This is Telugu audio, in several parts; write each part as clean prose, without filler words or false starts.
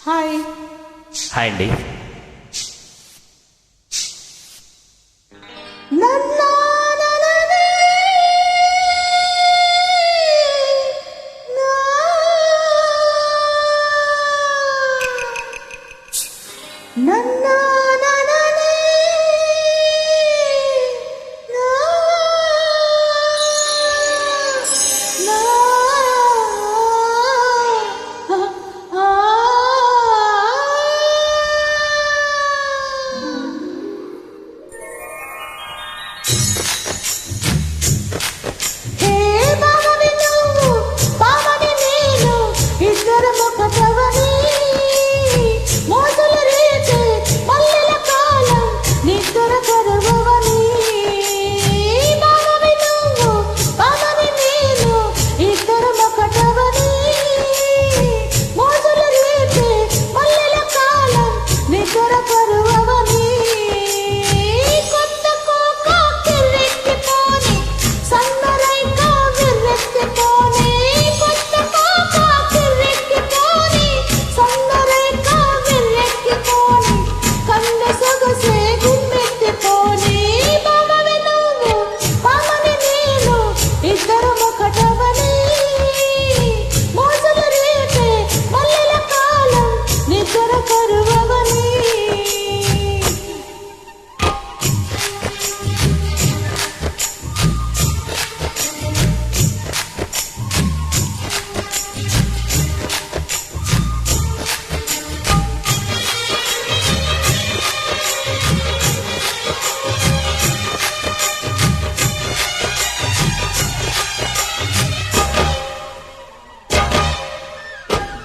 హాయ్. హాయ్ అండి.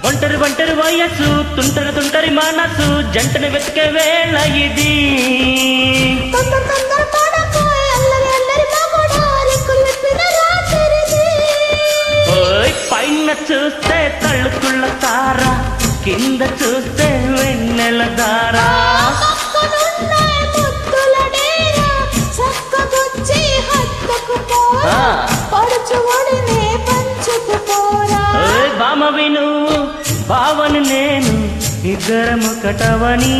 ఒంటరి ఒంటరి వయస్సు, తుంటరి తుంటరి మనసు, జంటను వెతికే వేళ ఇది. పైన చూస్తే తళ్ళుకుళ్ళ తార, కింద చూస్తే వెన్నెల దార. బామ విను భావను నేను, ఇద్దరము కటవని.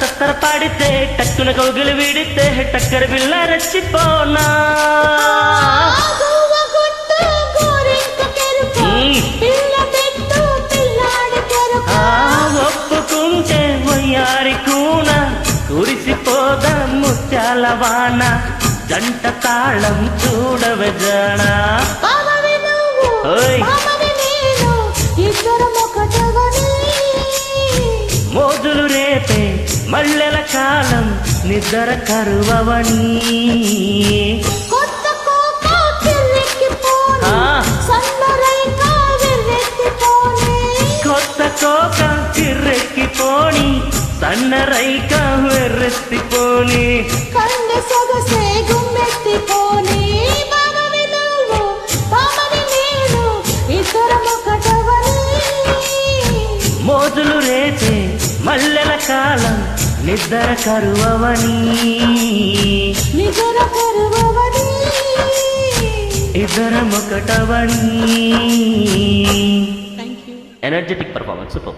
తత్తర పాడితే టక్కున కౌగులు విడితే టక్కర బిల్ల రచ్చిపోనా. ఒప్పుకుంటే వయ్యారి కూన, కురిసిపోదా ముత్యాల వాన. జంట తాళం చూడవే జానా. మోజులు రేపే మల్లెల కాలం, నిద్ర కరువవని. కొత్త కోక కిర్రెక్కిపోని, సన్న రైక వెర్రెత్తిపోని. మోజులు రేపే మల్లెల కాలం, నిద్ర కరువవని. ఇద్దరమొకటవని. Energetic performance super.